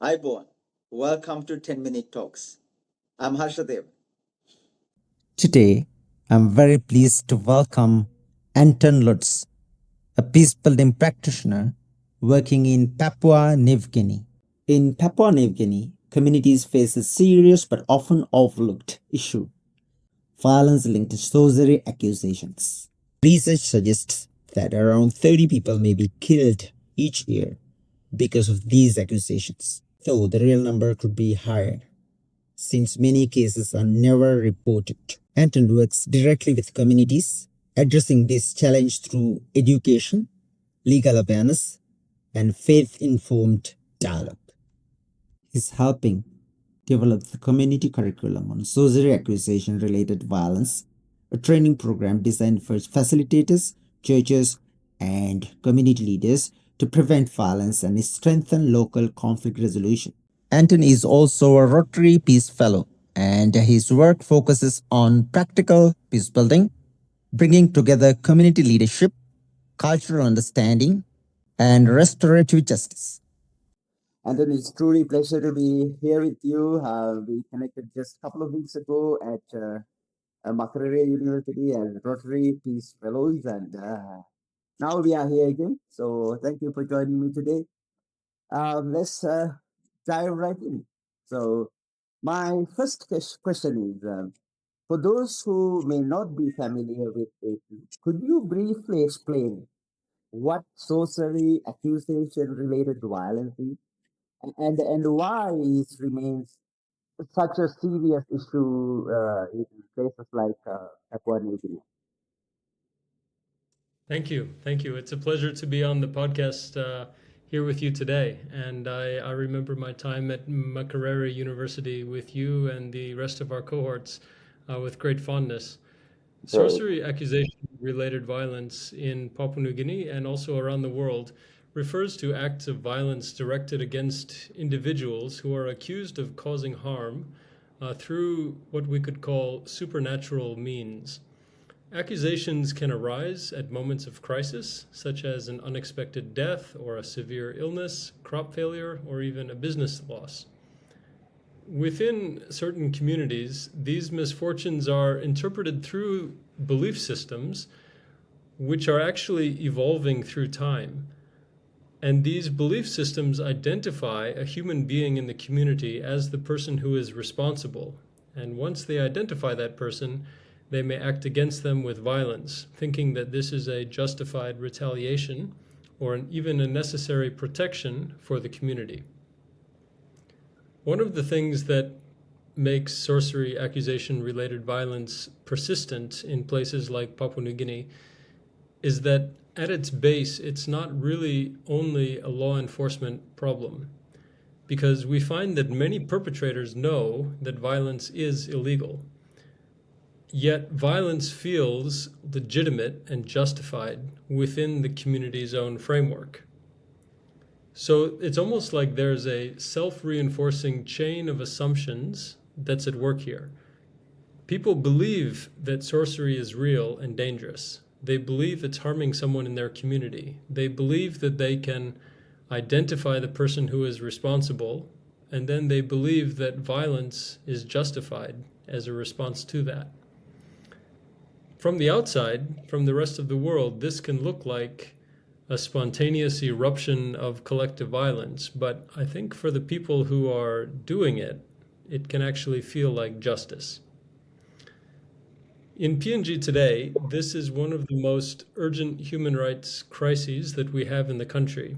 Hi, Bowen. Welcome to 10 Minute Talks. I'm Harshadeva. Today, I'm very pleased to welcome Anton Lutz, a peacebuilding practitioner working in Papua New Guinea. In Papua New Guinea, communities face a serious but often overlooked issue: violence linked to sorcery accusations. Research suggests that around 30 people may be killed each year because of these accusations, though the real number could be higher, since many cases are never reported. Anton works directly with communities, addressing this challenge through education, legal awareness, and faith informed dialogue. He's helping develop the community curriculum on sorcery accusation related violence, a training program designed for facilitators, churches, and community leaders to prevent violence and strengthen local conflict resolution. Anton is also a Rotary Peace Fellow, and his work focuses on practical peace building, bringing together community leadership, cultural understanding, and restorative justice. Anton, it's truly a pleasure to be here with you. We connected just a couple of weeks ago at Makerere University as Rotary Peace Fellows, and now we are here again. So thank you for joining me today. Let's dive right in. So my first question is, for those who may not be familiar with it, could you briefly explain what sorcery accusation related violence is and why it remains such a serious issue in places like Papua New Guinea? Thank you. Thank you. It's a pleasure to be on the podcast here with you today. And I remember my time at Makerere University with you and the rest of our cohorts with great fondness. Sorcery accusation related violence in Papua New Guinea and also around the world refers to acts of violence directed against individuals who are accused of causing harm through what we could call supernatural means. Accusations can arise at moments of crisis, such as an unexpected death or a severe illness, crop failure, or even a business loss. Within certain communities, these misfortunes are interpreted through belief systems which are actually evolving through time. And these belief systems identify a human being in the community as the person who is responsible. And once they identify that person, they may act against them with violence, thinking that this is a justified retaliation or even a necessary protection for the community. One of the things that makes sorcery accusation related violence persistent in places like Papua New Guinea is that at its base, it's not really only a law enforcement problem, because we find that many perpetrators know that violence is illegal. Yet violence feels legitimate and justified within the community's own framework. So it's almost like there's a self-reinforcing chain of assumptions that's at work here. People believe that sorcery is real and dangerous. They believe it's harming someone in their community. They believe that they can identify the person who is responsible, and then they believe that violence is justified as a response to that. From the outside, from the rest of the world, this can look like a spontaneous eruption of collective violence, but I think for the people who are doing it, it can actually feel like justice. In PNG today, this is one of the most urgent human rights crises that we have in the country.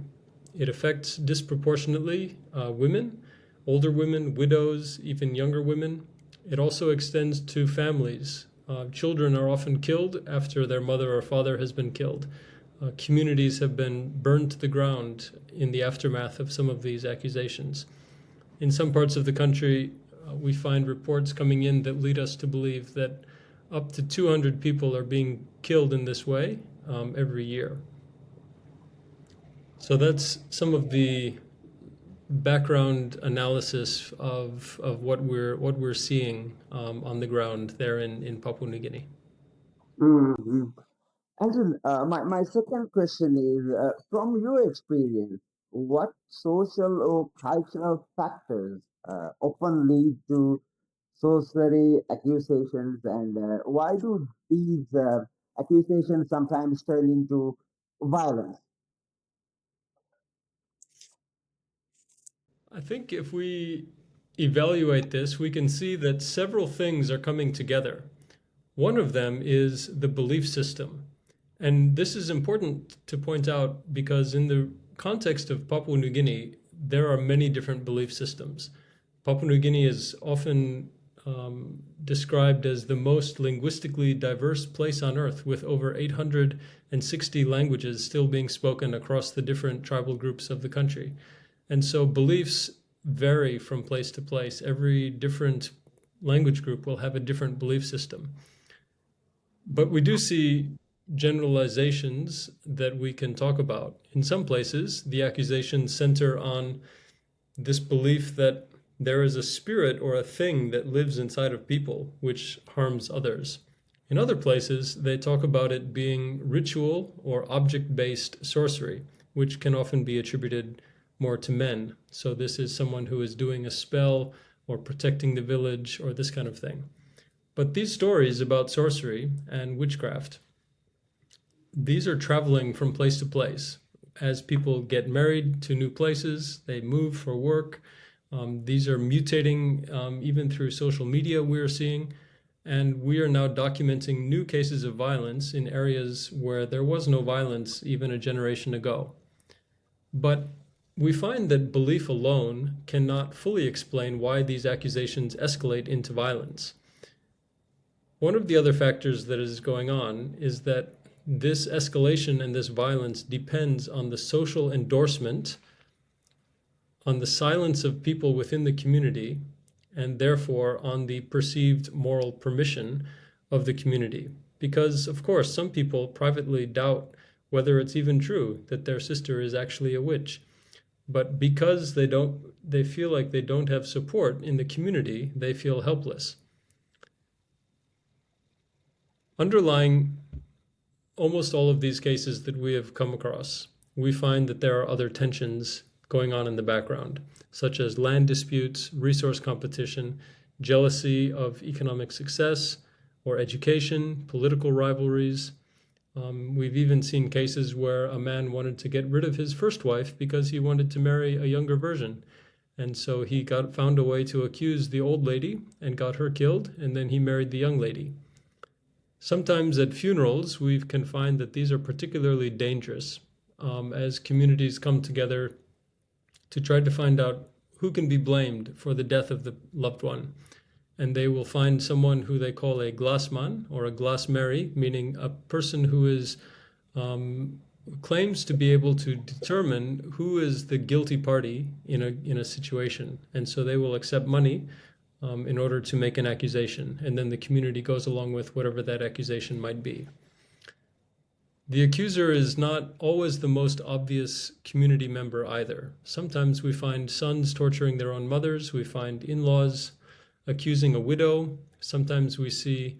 It affects disproportionately women, older women, widows, even younger women. It also extends to families. Children are often killed after their mother or father has been killed. Communities have been burned to the ground in the aftermath of some of these accusations. In some parts of the country, we find reports coming in that lead us to believe that up to 200 people are being killed in this way every year. So that's some of the background analysis of what we're seeing on the ground there in Papua New Guinea. Mm-hmm. And then, my second question is, from your experience, what social or cultural factors often lead to sorcery accusations, and why do these accusations sometimes turn into violence? I think if we evaluate this, we can see that several things are coming together. One of them is the belief system. And this is important to point out because in the context of Papua New Guinea, there are many different belief systems. Papua New Guinea is often described as the most linguistically diverse place on earth, with over 860 languages still being spoken across the different tribal groups of the country. And so beliefs vary from place to place. Every different language group will have a different belief system. But we do see generalizations that we can talk about. In some places, the accusations center on this belief that there is a spirit or a thing that lives inside of people which harms others. In other places, they talk about it being ritual or object-based sorcery, which can often be attributed more to men. So this is someone who is doing a spell or protecting the village or this kind of thing. But these stories about sorcery and witchcraft, these are traveling from place to place. As people get married to new places, they move for work. These are mutating even through social media, we're seeing. And we are now documenting new cases of violence in areas where there was no violence even a generation ago. But we find that belief alone cannot fully explain why these accusations escalate into violence. One of the other factors that is going on is that this escalation and this violence depends on the social endorsement, on the silence of people within the community, and therefore on the perceived moral permission of the community. Because, of course, some people privately doubt whether it's even true that their sister is actually a witch. But because they feel like they don't have support in the community, they feel helpless. Underlying almost all of these cases that we have come across, we find that there are other tensions going on in the background, such as land disputes, resource competition, jealousy of economic success or education, political rivalries. We've even seen cases where a man wanted to get rid of his first wife because he wanted to marry a younger version. And so he found a way to accuse the old lady and got her killed, and then he married the young lady. Sometimes at funerals, we can find that these are particularly dangerous as communities come together to try to find out who can be blamed for the death of the loved one. And they will find someone who they call a glassman or a glassmary, meaning a person who is claims to be able to determine who is the guilty party in a situation. And so they will accept money in order to make an accusation, and then the community goes along with whatever that accusation might be. The accuser is not always the most obvious community member either. Sometimes we find sons torturing their own mothers, we find in-laws accusing a widow, sometimes we see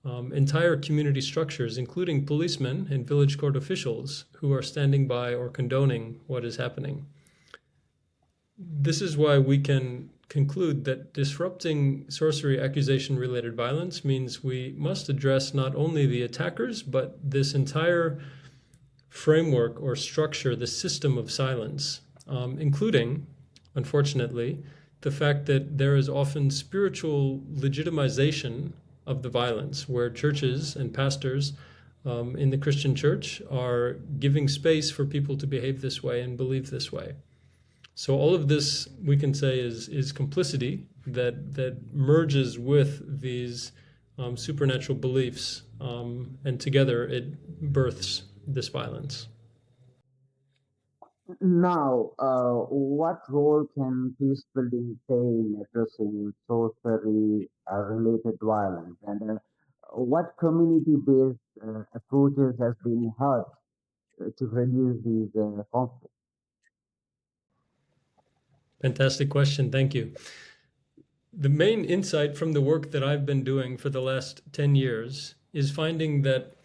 entire community structures, including policemen and village court officials, who are standing by or condoning what is happening. This is why we can conclude that disrupting sorcery accusation related violence means we must address not only the attackers, but this entire framework or structure, the system of silence, including, unfortunately, the fact that there is often spiritual legitimization of the violence, where churches and pastors in the Christian church are giving space for people to behave this way and believe this way. So all of this, we can say, is complicity that merges with these supernatural beliefs, and together it births this violence. Now, what role can peacebuilding play in addressing sorcery-related violence, and what community-based approaches has been had to reduce these conflicts? Fantastic question. Thank you. The main insight from the work that I've been doing for the last 10 years is finding that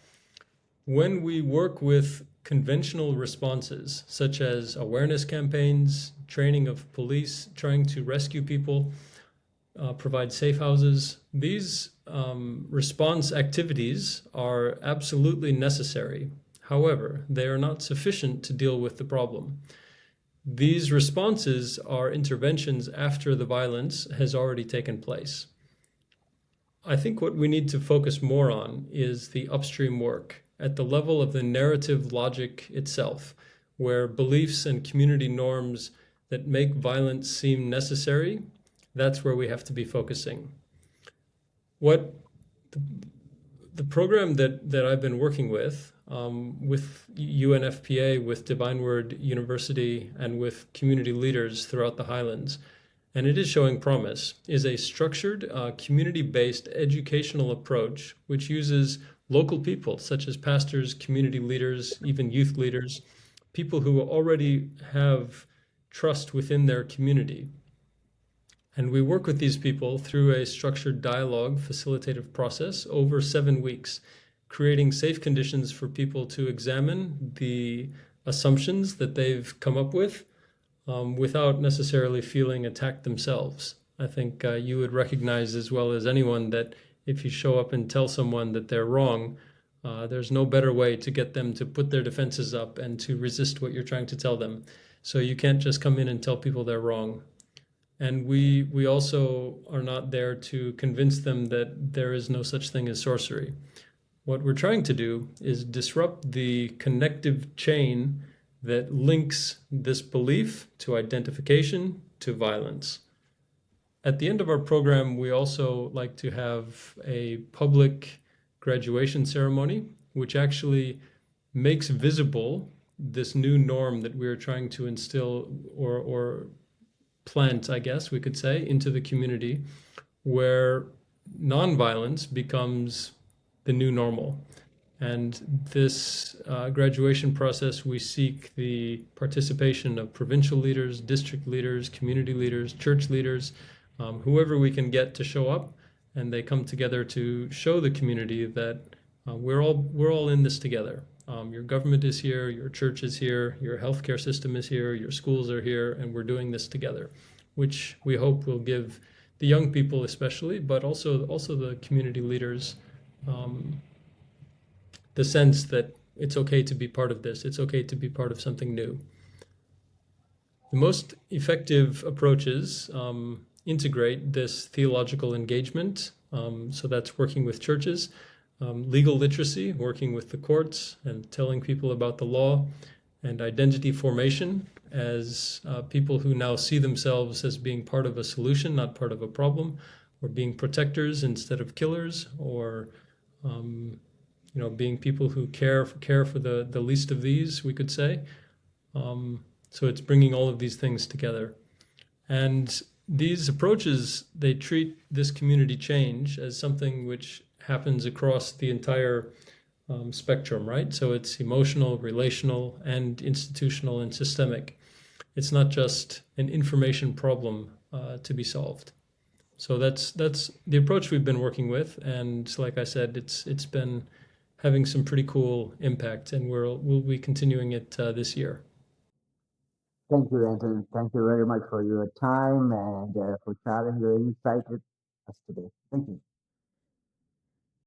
when we work with conventional responses, such as awareness campaigns, training of police, trying to rescue people, provide safe houses. These response activities are absolutely necessary. However, they are not sufficient to deal with the problem. These responses are interventions after the violence has already taken place. I think what we need to focus more on is the upstream work at the level of the narrative logic itself, where beliefs and community norms that make violence seem necessary, that's where we have to be focusing. What the program that I've been working with UNFPA, with Divine Word University, and with community leaders throughout the Highlands, and it is showing promise, is a structured, community-based educational approach which uses local people such as pastors, community leaders, even youth leaders, people who already have trust within their community. And we work with these people through a structured dialogue facilitative process over 7 weeks, creating safe conditions for people to examine the assumptions that they've come up with without necessarily feeling attacked themselves. I think you would recognize as well as anyone that if you show up and tell someone that they're wrong, there's no better way to get them to put their defenses up and to resist what you're trying to tell them. So you can't just come in and tell people they're wrong. And we also are not there to convince them that there is no such thing as sorcery. What we're trying to do is disrupt the connective chain that links this belief to identification to violence. At the end of our program, we also like to have a public graduation ceremony, which actually makes visible this new norm that we're trying to instill or plant, I guess we could say, into the community, where nonviolence becomes the new normal. And this graduation process, we seek the participation of provincial leaders, district leaders, community leaders, church leaders, whoever we can get to show up, and they come together to show the community that we're all in this together. Your government is here, your church is here, your healthcare system is here, your schools are here, and we're doing this together, which we hope will give the young people especially, but also the community leaders, the sense that it's okay to be part of this, it's okay to be part of something new. The most effective approaches integrate this theological engagement, so that's working with churches, legal literacy, working with the courts and telling people about the law, and identity formation as people who now see themselves as being part of a solution, not part of a problem, or being protectors instead of killers, or being people who care for the least of these, we could say. So it's bringing all of these things together. And these approaches, they treat this community change as something which happens across the entire spectrum, right? So it's emotional, relational, and institutional and systemic. It's not just an information problem to be solved. So that's the approach we've been working with, and like I said, it's been having some pretty cool impact, and we'll be continuing it this year. Thank you, Anton. Thank you very much for your time and for sharing your insight with us today. Thank you.